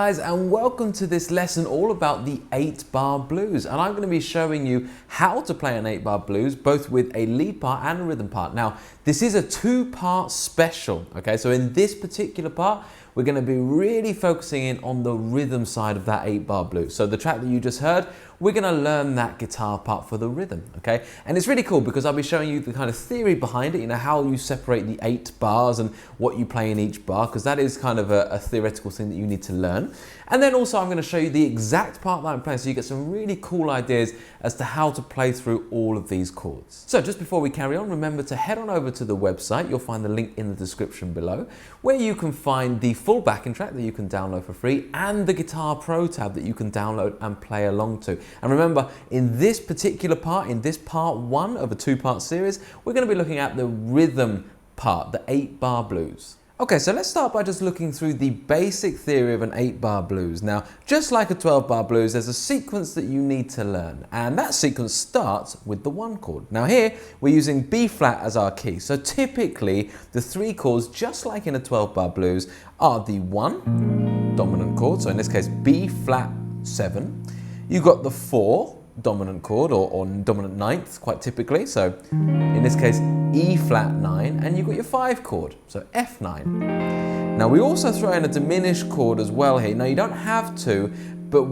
guys, and welcome to this lesson all about the 8-bar blues. And I'm going to be showing you how to play an 8-bar blues, both with a lead part and a rhythm part. Now, this is a 2-part special, okay? So in this particular part, we're going to be really focusing in on the rhythm side of that 8-bar blues. So the track that you just heard, we're going to learn that guitar part for the rhythm, okay? And it's really cool because I'll be showing you the kind of theory behind it, you know, how you separate the 8 bars and what you play in each bar, because that is kind of a theoretical thing that you need to learn. And then also I'm going to show you the exact part that I'm playing so you get some really cool ideas as to how to play through all of these chords. So just before we carry on, remember to head on over to the website. You'll find the link in the description below, where you can find the full backing track that you can download for free and the Guitar Pro tab that you can download and play along to. And remember, in this particular part, in this part 1 of a 2-part series, we're going to be looking at the rhythm part, the 8-bar blues. Okay, so let's start by just looking through the basic theory of an 8-bar blues. Now, just like a 12-bar blues, there's a sequence that you need to learn, and that sequence starts with the 1 chord. Now here, we're using B flat as our key, so typically the 3 chords, just like in a 12-bar blues, are the 1 dominant chord, so in this case B flat 7. You've got the 4 dominant chord, or dominant 9th quite typically, so in this case E flat 9, and you've got your 5 chord, so F9. Now we also throw in a diminished chord as well here. Now you don't have to, but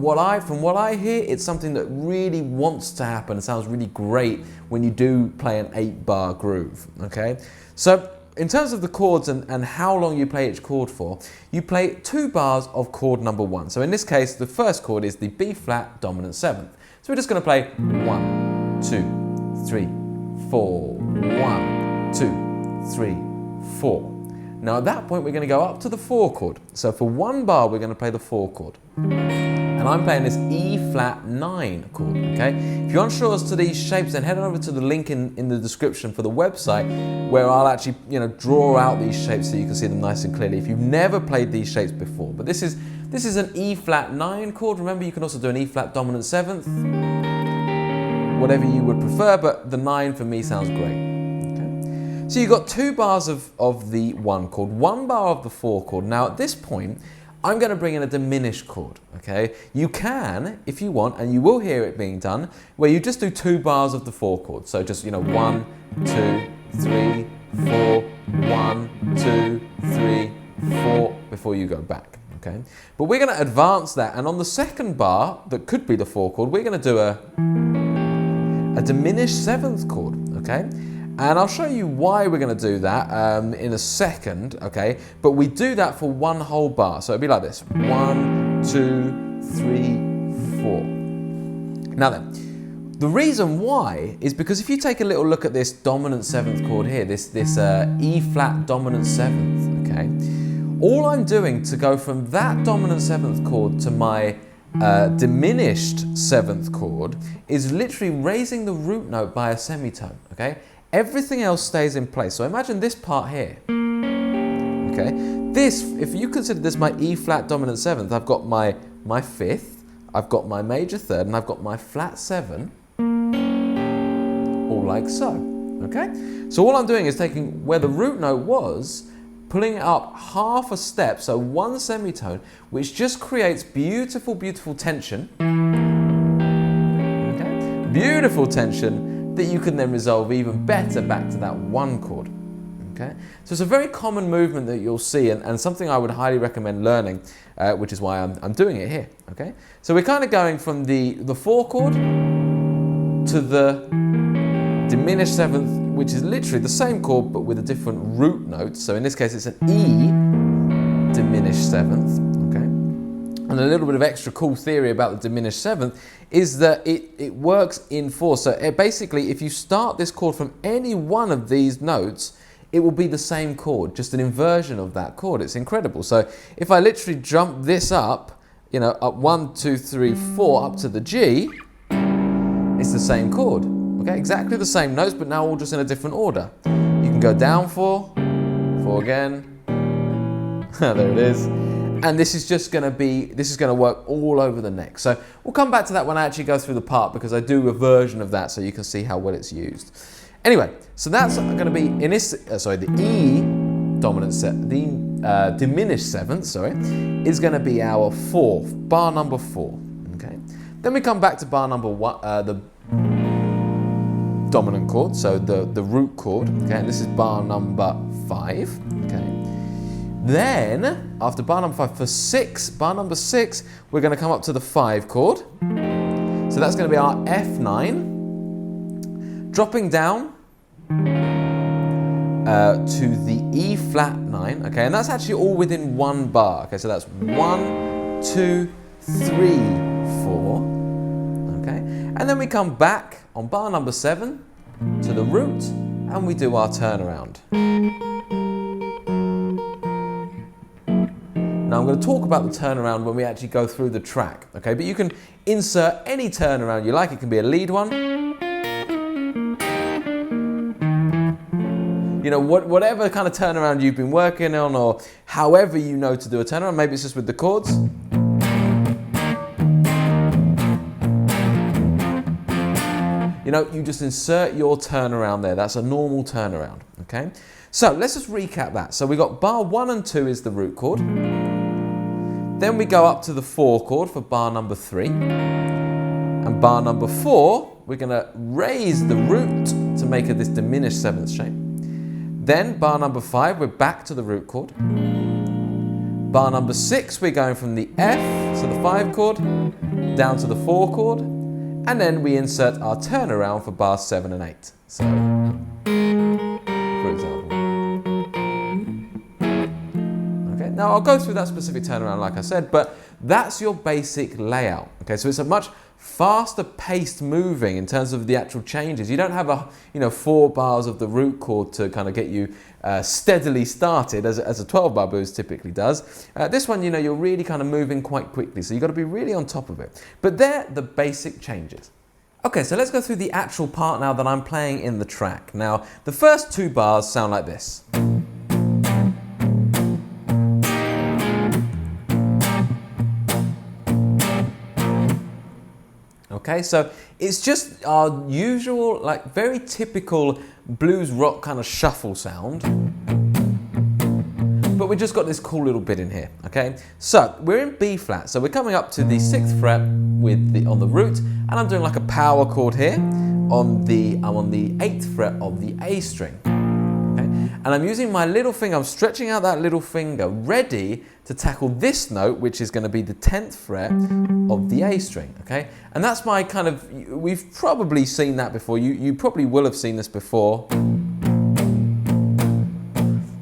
from what I hear, it's something that really wants to happen. It sounds really great when you do play an 8-bar groove, okay? So in terms of the chords and how long you play each chord for, you play 2 bars of chord number 1. So in this case, the first chord is the B flat dominant 7th. So we're just going to play 1, 2, 3, 4, 1, 2, 3, 4. Now at that point we're going to go up to the 4 chord. So for 1 bar we're going to play the 4 chord. And I'm playing this E flat 9 chord, okay? If you're unsure as to these shapes, then head on over to the link in the description for the website, where I'll actually, draw out these shapes so you can see them nice and clearly if you've never played these shapes before. But this is an E flat 9 chord. Remember, you can also do an E flat dominant 7th, whatever you would prefer, but the 9 for me sounds great. Okay? So you've got 2 bars of the 1 chord, 1 bar of the 4 chord. Now at this point, I'm going to bring in a diminished chord, okay? You can, if you want, and you will hear it being done, where you just do 2 bars of the 4 chord. So just, 1, 2, 3, 4, 1, 2, 3, 4, before you go back, okay? But we're going to advance that, and on the 2nd bar, that could be the 4 chord, we're going to do a diminished 7th chord, okay? And I'll show you why we're going to do that in a second, okay? But we do that for 1 whole bar. So it'd be like this. 1, 2, 3, 4. Now then, the reason why is because if you take a little look at this dominant 7th chord here, this E flat dominant 7th, okay? All I'm doing to go from that dominant 7th chord to my diminished 7th chord is literally raising the root note by a semitone, okay? Everything else stays in place. So imagine this part here, okay? This, if you consider this my E flat dominant 7th, I've got my 5th, I've got my major 3rd, and I've got my flat 7, all like so, okay? So all I'm doing is taking where the root note was, pulling it up half a step, so 1 semitone, which just creates beautiful, beautiful tension, okay? Beautiful tension that you can then resolve even better back to that 1 chord, okay? So it's a very common movement that you'll see, and something I would highly recommend learning, which is why I'm doing it here, okay? So we're kind of going from the 4 chord to the diminished 7th, which is literally the same chord but with a different root note. So in this case it's an E diminished 7th, okay? And a little bit of extra cool theory about the diminished 7th is that it works in 4. So basically, if you start this chord from any one of these notes, it will be the same chord, just an inversion of that chord. It's incredible. So if I literally jump this up, up 1, 2, 3, 4 up to the G, it's the same chord. Okay, exactly the same notes, but now all just in a different order. You can go down 4, 4 again. There it is. And this is just going to work all over the neck. So we'll come back to that when I actually go through the part, because I do a version of that so you can see how well it's used. Anyway, so that's going to be in this, the E dominant set, the diminished seventh, sorry, is going to be our fourth, bar number 4. Okay. Then we come back to bar number 1, the dominant chord, so the root chord. Okay, and this is bar number 5. Okay. Then after bar number 5, for bar number 6, we're going to come up to the 5 chord. So that's going to be our F9, dropping down to the E flat 9, okay, and that's actually all within 1 bar. Okay, so that's 1, 2, 3, 4, okay, and then we come back on bar number 7 to the root, and we do our turnaround. Now I'm going to talk about the turnaround when we actually go through the track, okay, but you can insert any turnaround you like. It can be a lead one. You know, whatever kind of turnaround you've been working on, or however you know to do a turnaround. Maybe it's just with the chords. You know, you just insert your turnaround there. That's a normal turnaround, okay? So let's just recap that. So we got bar 1 and 2 is the root chord. Then we go up to the 4 chord for bar number 3. And bar number 4, we're going to raise the root to make this diminished 7th shape. Then bar number 5, we're back to the root chord. Bar number 6, we're going from the F, so the 5 chord, down to the 4 chord, and then we insert our turnaround for bars 7 and 8. So, for example. Okay, now I'll go through that specific turnaround like I said, but that's your basic layout. Okay, so it's a much faster paced moving in terms of the actual changes. You don't have 4 bars of the root chord to kind of get you steadily started as a 12-bar blues typically does. This one, you're really kind of moving quite quickly, so you've got to be really on top of it. But they're the basic changes. Okay, so let's go through the actual part now that I'm playing in the track. Now, the first 2 bars sound like this. Okay, so it's just our usual, like very typical blues rock kind of shuffle sound. But we just got this cool little bit in here, okay? So we're in B flat, so we're coming up to the 6th fret on the root, and I'm doing like a power chord here. I'm on the 8th fret of the A string. Okay? And I'm using my little finger, I'm stretching out that little finger, ready to tackle this note, which is going to be the 10th fret of the A string, okay? And that's my kind of, we've probably seen that before. You probably will have seen this before.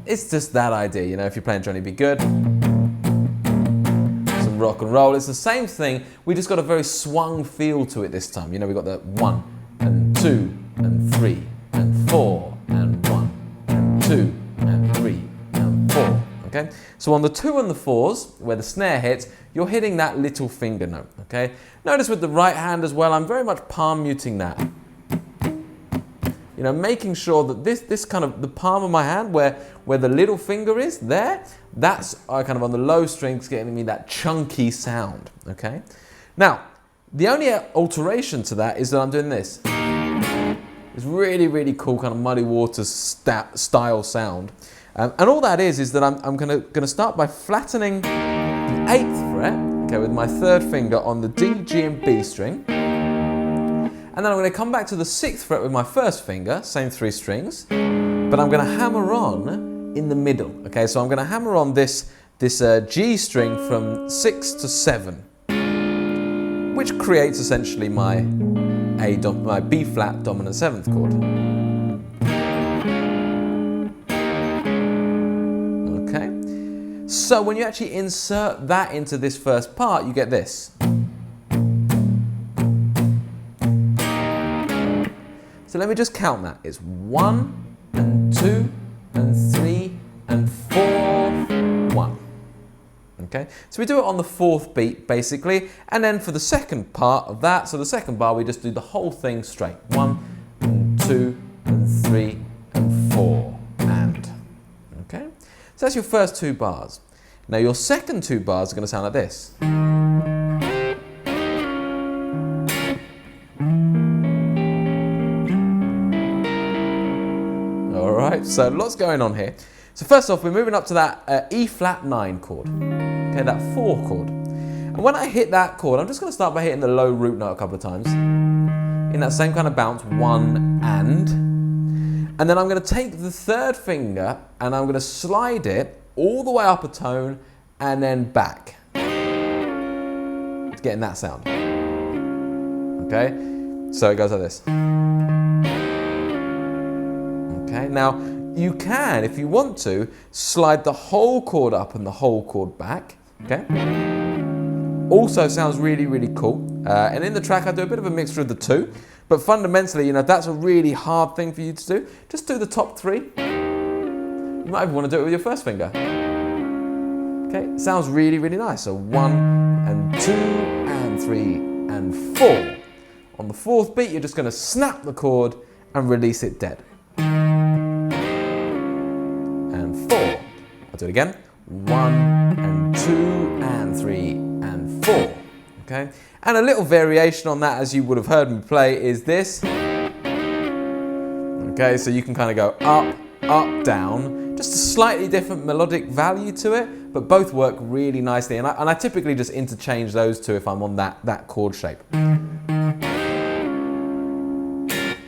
It's just that idea, if you're playing Johnny B. Good, some rock and roll. It's the same thing, we just got a very swung feel to it this time. We've got the 1 and 2 and 3 and 4 and 1 and 2 and 3 and 4. Okay? So on the 2 and the 4s, where the snare hits, you're hitting that little finger note. Okay? Notice with the right hand as well, I'm very much palm muting that. Making sure that this kind of, the palm of my hand, where the little finger is, that's kind of on the low strings, getting me that chunky sound. Okay? Now, the only alteration to that is that I'm doing this. It's really, really cool kind of Muddy Waters style sound. And all that is that I'm gonna start by flattening the 8th fret, okay, with my 3rd finger on the D, G, and B string. And then I'm going to come back to the 6th fret with my 1st finger, same 3 strings, but I'm going to hammer on in the middle. Okay, so I'm going to hammer on this G string from 6 to 7, which creates essentially my B flat dominant 7th chord. Okay, so when you actually insert that into this first part, you get this. So let me just count that. It's 1 and 2 and 3 and 4, 1. Okay, so we do it on the 4th beat basically, and then for the second part of that, so the second bar, we just do the whole thing straight. 1 and 2 and 3 and 4 and. Okay, so that's your first 2 bars. Now your second 2 bars are going to sound like this. Alright, so lots going on here. So first off, we're moving up to that E flat 9 chord, okay, that 4 chord. And when I hit that chord, I'm just going to start by hitting the low root note a couple of times. In that same kind of bounce, 1 and then I'm going to take the third finger and I'm going to slide it all the way up a tone and then back. It's getting that sound. Okay, so it goes like this. Okay, now you can, if you want to, slide the whole chord up and the whole chord back. Okay. Also sounds really, really cool. And in the track, I do a bit of a mixture of the two. But fundamentally, if that's a really hard thing for you to do, just do the top 3. You might even want to do it with your first finger. Okay, sounds really, really nice. So 1 and 2 and 3 and 4. On the 4th beat, you're just going to snap the chord and release it dead. And 4. I'll do it again. 1 and 2 and 3 and 4. Okay, and a little variation on that, as you would have heard me play, is this. Okay, so you can kind of go up, up, down, just a slightly different melodic value to it, but both work really nicely. And I typically just interchange those two if I'm on that chord shape.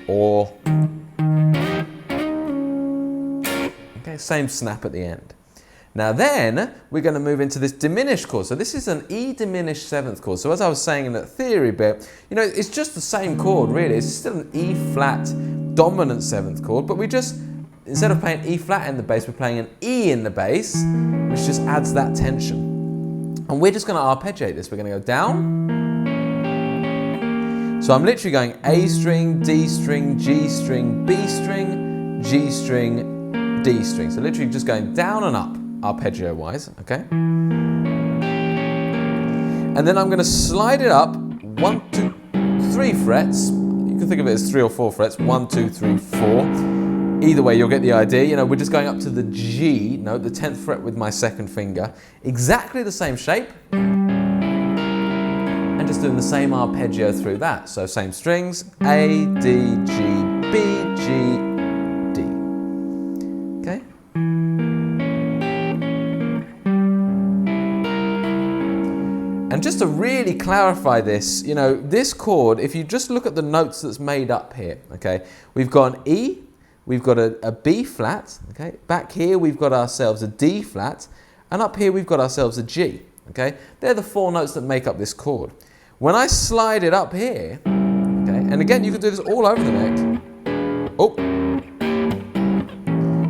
Or, okay, same snap at the end. Now then, we're going to move into this diminished chord. So this is an E diminished 7th chord. So as I was saying in that theory bit, it's just the same chord really. It's still an E flat dominant 7th chord, but we just, instead of playing E flat in the bass, we're playing an E in the bass, which just adds that tension. And we're just going to arpeggiate this. We're going to go down. So I'm literally going A string, D string, G string, B string, G string, D string. So literally just going down and up. Arpeggio wise, okay? And then I'm going to slide it up 1, 2, 3 frets. You can think of it as 3 or 4 frets. 1, 2, 3, 4. Either way, you'll get the idea. We're just going up to the G note, the 10th fret with my second finger. Exactly the same shape. And just doing the same arpeggio through that. So same strings, A, D, G, B, G, D. Okay? And just to really clarify this, this chord, if you just look at the notes that's made up here, okay, we've got an E, we've got a B flat, okay, back here we've got ourselves a D flat, and up here we've got ourselves a G, okay. They're the 4 notes that make up this chord. When I slide it up here, okay, and again you can do this all over the neck, oh,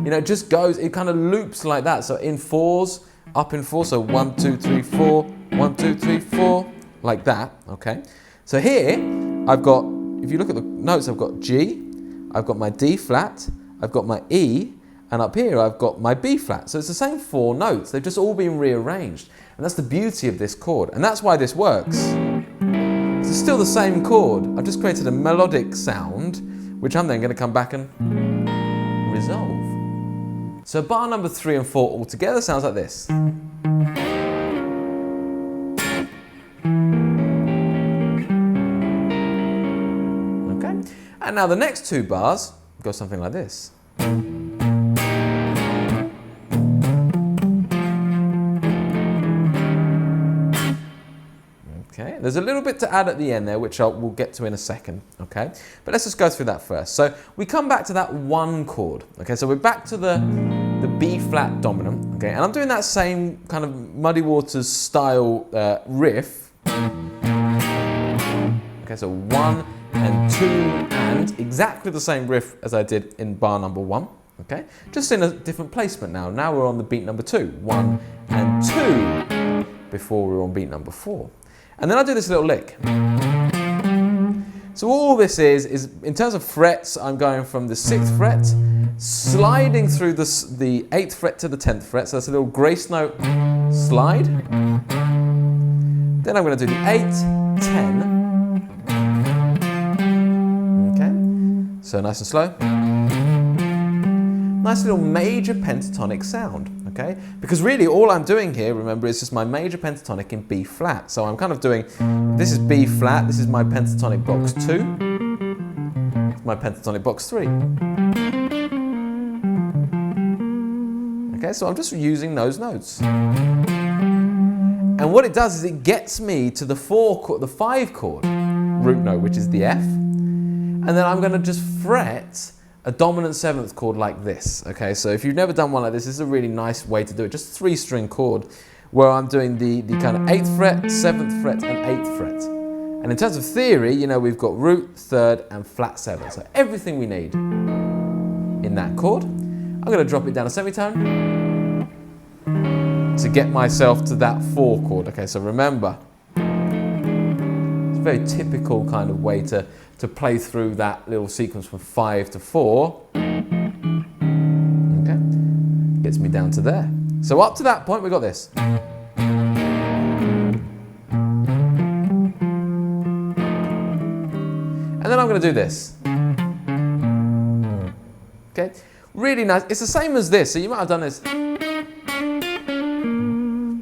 it just goes, it kind of loops like that, so in 4s, up in 4, so 1, 2, 3, 4, 1, 2, 3, 4, like that, okay? So here, I've got, if you look at the notes, I've got G, I've got my D flat, I've got my E, and up here I've got my B flat. So it's the same 4 notes, they've just all been rearranged. And that's the beauty of this chord, and that's why this works. It's still the same chord, I've just created a melodic sound, which I'm then going to come back and resolve. So bar number 3 and 4 all together sounds like this. And now the next 2 bars go something like this. Okay, there's a little bit to add at the end there, which we'll get to in a second, okay? But let's just go through that first. So we come back to that 1 chord, okay? So we're back to the B flat dominant, okay? And I'm doing that same kind of Muddy Waters style riff. Okay, so 1 and 2 and exactly the same riff as I did in bar number 1, okay? Just in a different placement now. Now we're on the beat number 2, 1 and 2, before we were on beat number 4. And then I do this little lick. So all this is in terms of frets, I'm going from the 6th fret, sliding through the 8th fret to the 10th fret, so that's a little grace note slide. Then I'm going to do the 8, 10, so nice and slow. Nice little major pentatonic sound, okay? Because really all I'm doing here, remember, is just my major pentatonic in B flat. So I'm kind of doing, this is B flat, this is my pentatonic box 2, my pentatonic box 3. Okay, so I'm just using those notes. And what it does is it gets me to the 5 chord root note, which is the F. And then I'm going to just fret a dominant 7th chord like this. Okay, so if you've never done one like this is a really nice way to do it. Just a 3-string chord where I'm doing the kind of 8th fret, 7th fret, and 8th fret. And in terms of theory, you know, we've got root, 3rd, and flat 7. So everything we need in that chord. I'm going to drop it down a semitone to get myself to that 4 chord. Okay, so remember, it's a very typical kind of way to play through that little sequence from 5 to 4. Okay, gets me down to there. So up to that point, we got this. And then I'm going to do this. Okay, really nice. It's the same as this, so you might have done this.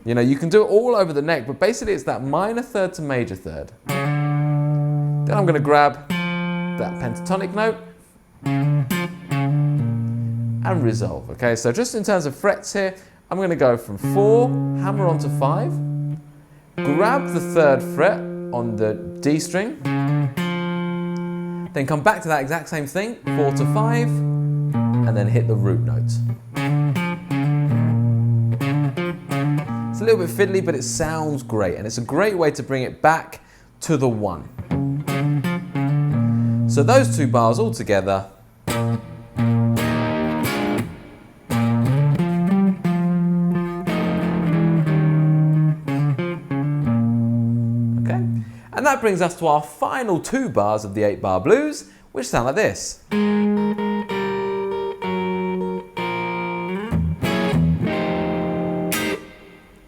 You know, you can do it all over the neck, but basically it's that minor 3rd to major 3rd. Then I'm going to grab that pentatonic note and resolve. Okay, so just in terms of frets here, I'm going to go from 4, hammer onto 5, grab the 3rd fret on the D string, then come back to that exact same thing, 4 to 5, and then hit the root note. It's a little bit fiddly, but it sounds great, and it's a great way to bring it back to the 1. So those 2 bars all together. Okay, and that brings us to our final 2 bars of the 8-bar blues, which sound like this.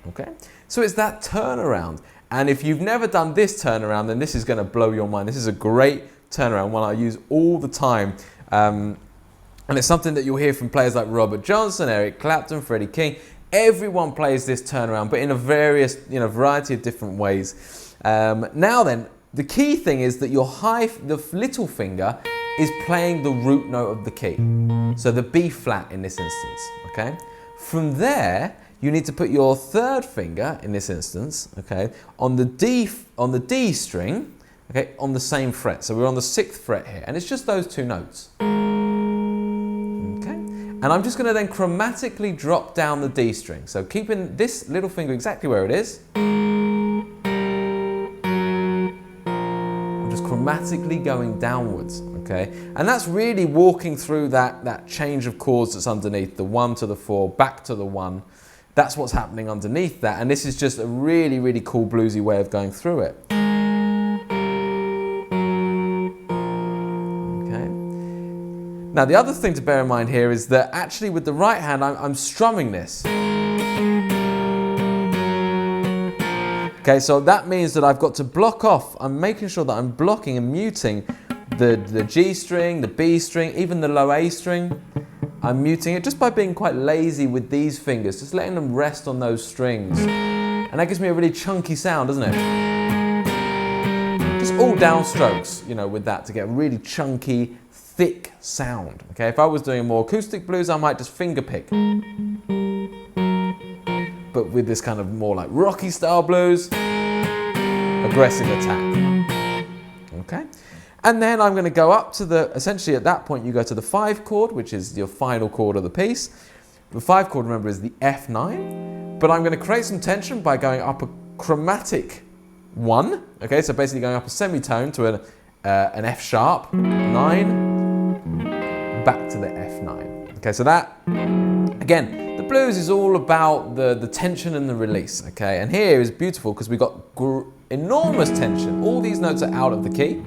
Okay, so it's that turnaround, and if you've never done this turnaround, then this is going to blow your mind. This is a great turnaround, one I use all the time, and it's something that you'll hear from players like Robert Johnson, Eric Clapton, Freddie King. Everyone plays this turnaround, but in a variety of different ways. Now then, the key thing is that the little finger is playing the root note of the key, so the B flat in this instance. Okay, from there you need to put your 3rd finger in this instance, okay, on the D string, okay, on the same fret. So we're on the 6th fret here, and it's just those 2 notes. Okay, and I'm just going to then chromatically drop down the D string. So keeping this little finger exactly where it is. I'm just chromatically going downwards, okay, and that's really walking through that change of chords that's underneath the 1 to the 4, back to the 1. That's what's happening underneath that, and this is just a really, really cool bluesy way of going through it. Okay. Now the other thing to bear in mind here is that actually with the right hand I'm strumming this. Okay, so that means that I've got to block off. I'm making sure that I'm blocking and muting the G string, the B string, even the low A string. I'm muting it just by being quite lazy with these fingers, just letting them rest on those strings. And that gives me a really chunky sound, doesn't it? Just all downstrokes, you know, with that to get a really chunky, thick sound. Okay, if I was doing more acoustic blues, I might just finger pick. But with this kind of more like rocky style blues, aggressive attack. Okay. And then I'm going to go up to essentially at that point you go to the 5 chord, which is your final chord of the piece. The 5 chord, remember, is the F9. But I'm going to create some tension by going up a chromatic 1. Okay, so basically going up a semitone to an F sharp, 9, back to the F9. Okay, so that, again, the blues is all about the tension and the release. Okay, and here is beautiful because we've got enormous tension. All these notes are out of the key,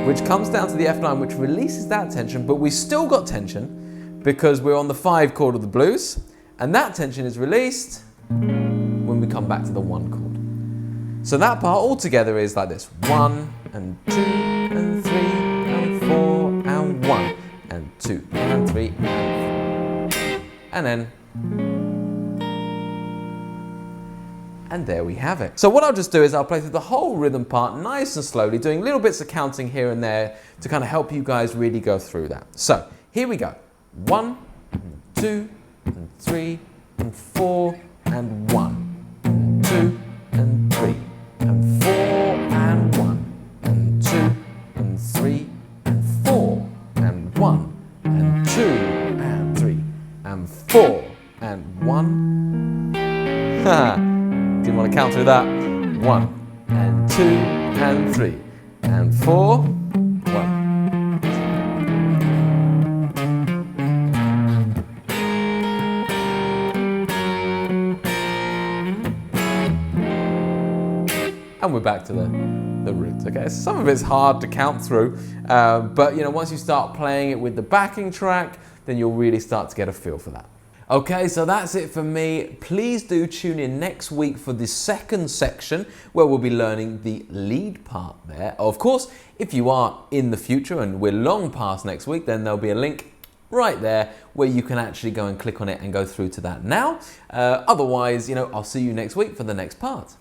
which comes down to the F9, which releases that tension, but we still got tension because we're on the 5 chord of the blues, and that tension is released when we come back to the 1 chord. So that part altogether is like this: 1 and 2 and 3 and 4 and 1 and 2 and 3 and 4. And then, and there we have it. So what I'll just do is I'll play through the whole rhythm part nice and slowly, doing little bits of counting here and there to kind of help you guys really go through that. So here we go. 1, 2, 3, and 4 and 1 and 2 and 3 and 4 and 1 and 2 and 3 and 4 and 1 and 2 and 3 and 4 and 1. Didn't want to count through that. 1 and 2 and 3 and 4, 1. And we're back to the roots, okay? Some of it's hard to count through, but once you start playing it with the backing track, then you'll really start to get a feel for that. Okay, so that's it for me. Please do tune in next week for the second section where we'll be learning the lead part there. Of course, if you are in the future and we're long past next week, then there'll be a link right there where you can actually go and click on it and go through to that now. Otherwise, I'll see you next week for the next part.